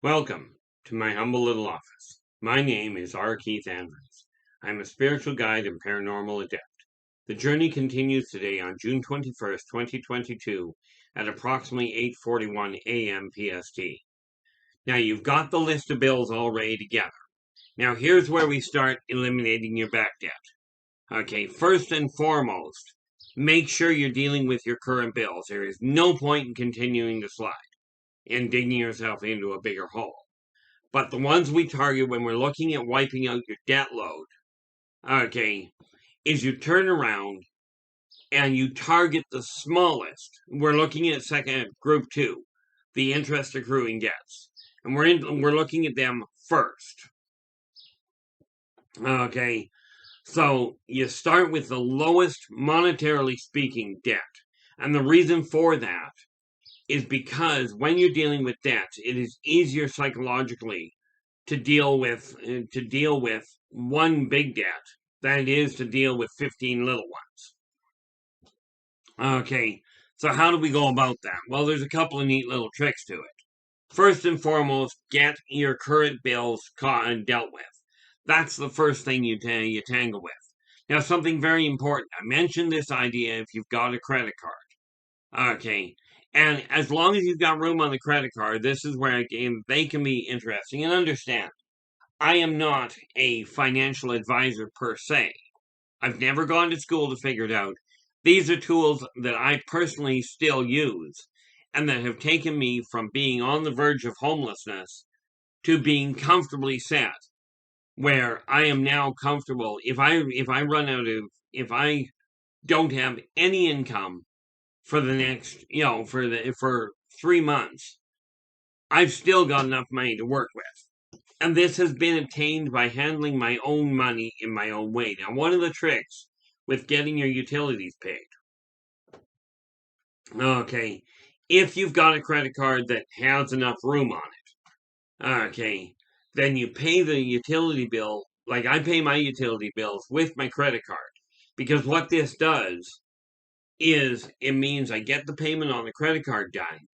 Welcome to my humble little office. My name is R. Keith Andrews. I'm a spiritual guide and paranormal adept. The journey continues today on June 21st, 2022 at approximately 8:41 a.m. PST. Now you've got the list of bills already together. Now here's where we start eliminating your back debt. Okay, first and foremost, make sure you're dealing with your current bills. There is no point in continuing to slide and digging yourself into a bigger hole. But the ones we target when we're looking at wiping out your debt load, okay, is you turn around and you target the smallest. We're looking at group two, the interest accruing debts, and we're looking at them first. Okay, so you start with the lowest monetarily speaking debt, and the reason for that is because when you're dealing with debts, it is easier psychologically to deal with one big debt than it is to deal with 15 little ones. Okay, so how do we go about that? Well, there's a couple of neat little tricks to it. First and foremost, get your current bills caught and dealt with. That's the first thing you tangle with. Now, something very important. I mentioned this idea if you've got a credit card. Okay, and as long as you've got room on the credit card, this is where they can be interesting. And understand, I am not a financial advisor per se. I've never gone to school to figure it out. These are tools that I personally still use and that have taken me from being on the verge of homelessness to being comfortably set where I am now comfortable. If I don't have any income for the next, for 3 months, I've still got enough money to work with. And this has been attained by handling my own money in my own way. Now, one of the tricks with getting your utilities paid. Okay, if you've got a credit card that has enough room on it, okay, then you pay the utility bill. Like I pay my utility bills with my credit card. Because what this does is it means I get the payment on the credit card done,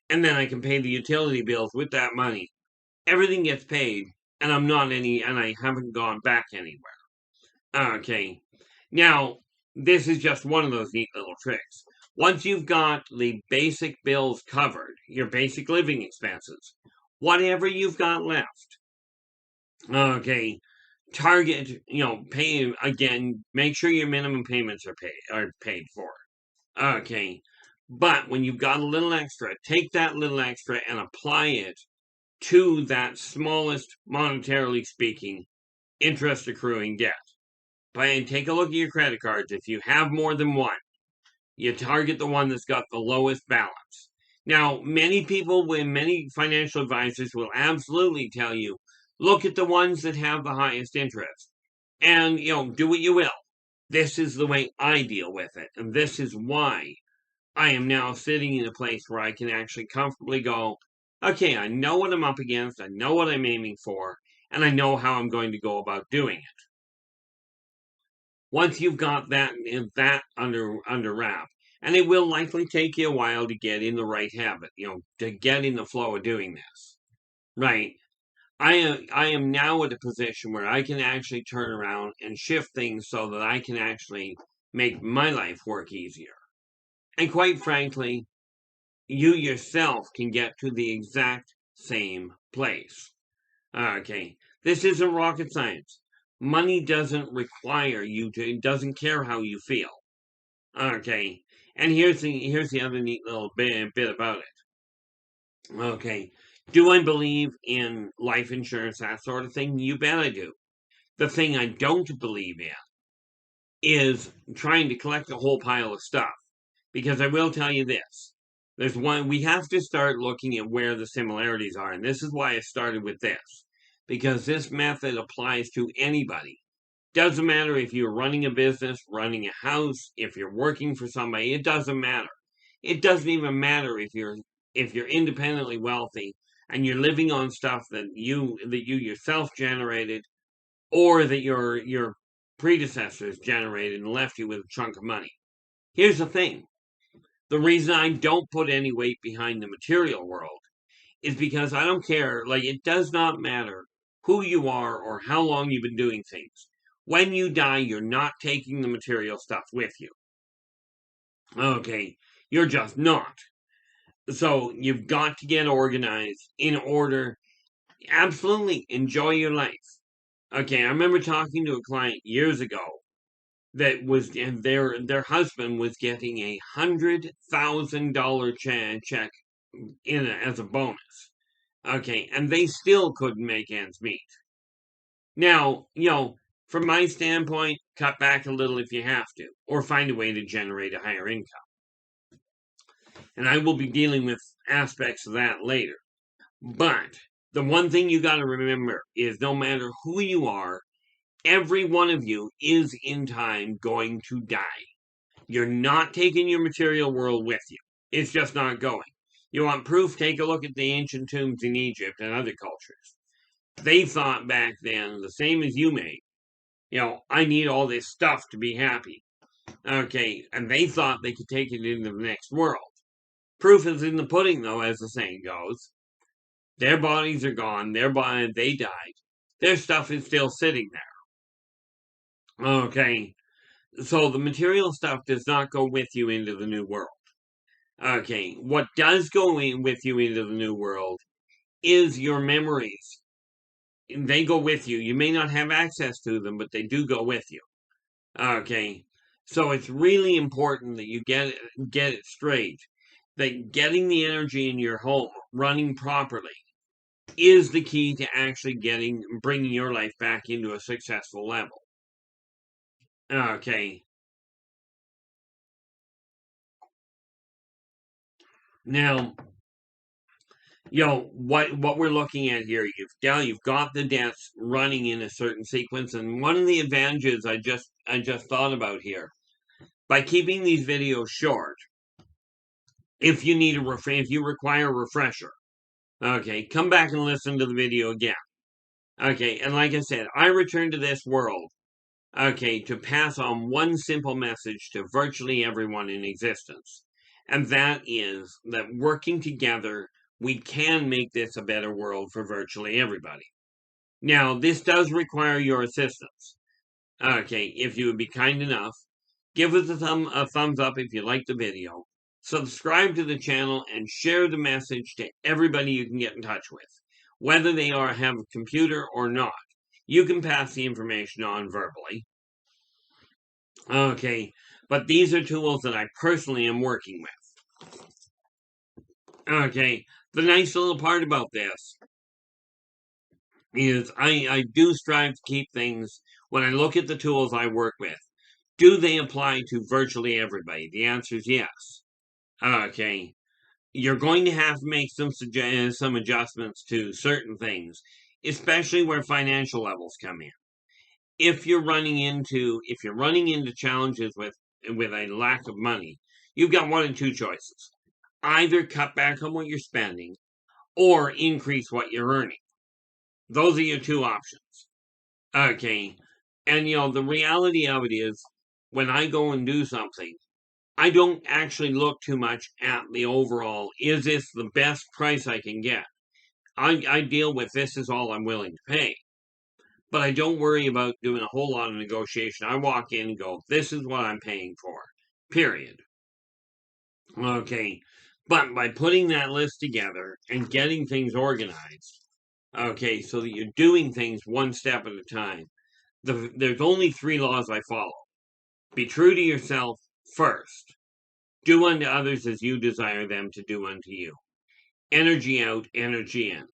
and then I can pay the utility bills with that money. Everything gets paid, and I haven't gone back anywhere. Okay. Now, this is just one of those neat little tricks. Once you've got the basic bills covered, your basic living expenses, whatever you've got left, okay, pay again, make sure your minimum payments are paid for. Okay. But when you've got a little extra, take that little extra and apply it to that smallest, monetarily speaking, interest accruing debt. And take a look at your credit cards. If you have more than one, you target the one that's got the lowest balance. Now, many financial advisors will absolutely tell you, look at the ones that have the highest interest. And, do what you will. This is the way I deal with it. And this is why I am now sitting in a place where I can actually comfortably go, okay, I know what I'm up against, I know what I'm aiming for, and I know how I'm going to go about doing it. Once you've got that under wrap, and it will likely take you a while to get in the right habit, to get in the flow of doing this. Right. I am now at a position where I can actually turn around and shift things so that I can actually make my life work easier. And quite frankly, you yourself can get to the exact same place. Okay, this isn't rocket science. Money doesn't require you to, it doesn't care how you feel. Okay, and here's the other neat little bit about it. Okay, do I believe in life insurance, that sort of thing? You bet I do. The thing I don't believe in is trying to collect a whole pile of stuff. Because I will tell you this. We have to start looking at where the similarities are. And this is why I started with this. Because this method applies to anybody. Doesn't matter if you're running a business, running a house, if you're working for somebody, it doesn't matter. It doesn't even matter if you're independently wealthy and you're living on stuff that you yourself generated or that your predecessors generated and left you with a chunk of money. Here's the thing. The reason I don't put any weight behind the material world is because I don't care. Like, it does not matter who you are or how long you've been doing things. When you die, you're not taking the material stuff with you. Okay, you're just not. So you've got to get organized in order. Absolutely enjoy your life. Okay, I remember talking to a client years ago that was, and their husband was getting $100,000 check as a bonus. Okay, and they still couldn't make ends meet. Now, from my standpoint, cut back a little if you have to, or find a way to generate a higher income. And I will be dealing with aspects of that later. But the one thing you got to remember is no matter who you are, every one of you is in time going to die. You're not taking your material world with you. It's just not going. You want proof? Take a look at the ancient tombs in Egypt and other cultures. They thought back then, the same as you may, I need all this stuff to be happy. Okay, and they thought they could take it into the next world. Proof is in the pudding, though, as the saying goes. Their bodies are gone. They died. Their stuff is still sitting there. Okay, so the material stuff does not go with you into the new world. Okay, what does go in with you into the new world is your memories. They go with you. You may not have access to them, but they do go with you. Okay, so it's really important that you get it straight. That getting the energy in your home running properly is the key to actually bringing your life back into a successful level. Okay. Now, what we're looking at here, you've got the deaths running in a certain sequence, and one of the advantages I just thought about here, by keeping these videos short, if you require a refresher, okay, come back and listen to the video again. Okay, and like I said, I return to this world, okay, to pass on one simple message to virtually everyone in existence. And that is that working together, we can make this a better world for virtually everybody. Now, this does require your assistance. Okay, if you would be kind enough, give us a thumbs up if you like the video, subscribe to the channel, and share the message to everybody you can get in touch with. Whether they have a computer or not, you can pass the information on verbally. Okay, but these are tools that I personally am working with. Okay, the nice little part about this is I do strive to keep things, when I look at the tools I work with, do they apply to virtually everybody? The answer is yes. Okay, you're going to have to make some adjustments to certain things, especially where financial levels come in. If you're running into challenges with a lack of money, you've got one of two choices. Either cut back on what you're spending or increase what you're earning. Those are your two options. Okay. And the reality of it is, when I go and do something, I don't actually look too much at the overall, is this the best price I can get? I deal with, this is all I'm willing to pay. But I don't worry about doing a whole lot of negotiation. I walk in and go, this is what I'm paying for. Period. Okay. But by putting that list together and getting things organized, okay, so that you're doing things one step at a time, there's only 3 laws I follow. Be true to yourself first. Do unto others as you desire them to do unto you. Energy out, energy in.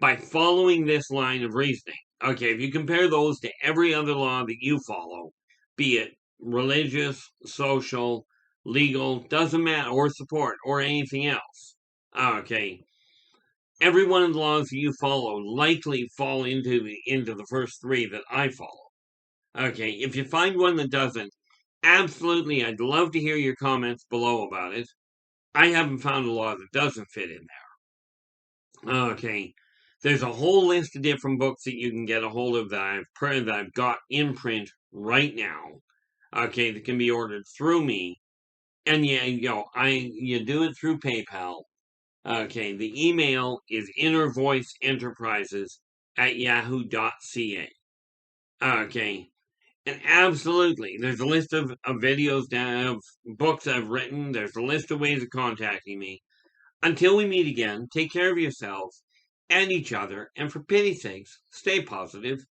By following this line of reasoning, okay, if you compare those to every other law that you follow, be it religious, social, legal, doesn't matter, or support, or anything else, okay, every one of the laws that you follow likely fall into the first 3 that I follow. Okay, if you find one that doesn't, absolutely, I'd love to hear your comments below about it. I haven't found a law that doesn't fit in there. Okay, there's a whole list of different books that you can get a hold of that I've got in print right now. Okay, that can be ordered through me, and you do it through PayPal. Okay, the email is innervoiceenterprises@yahoo.ca. Okay, and absolutely, there's a list of videos of books I've written. There's a list of ways of contacting me. Until we meet again, take care of yourselves and each other, and for pity's sakes, stay positive.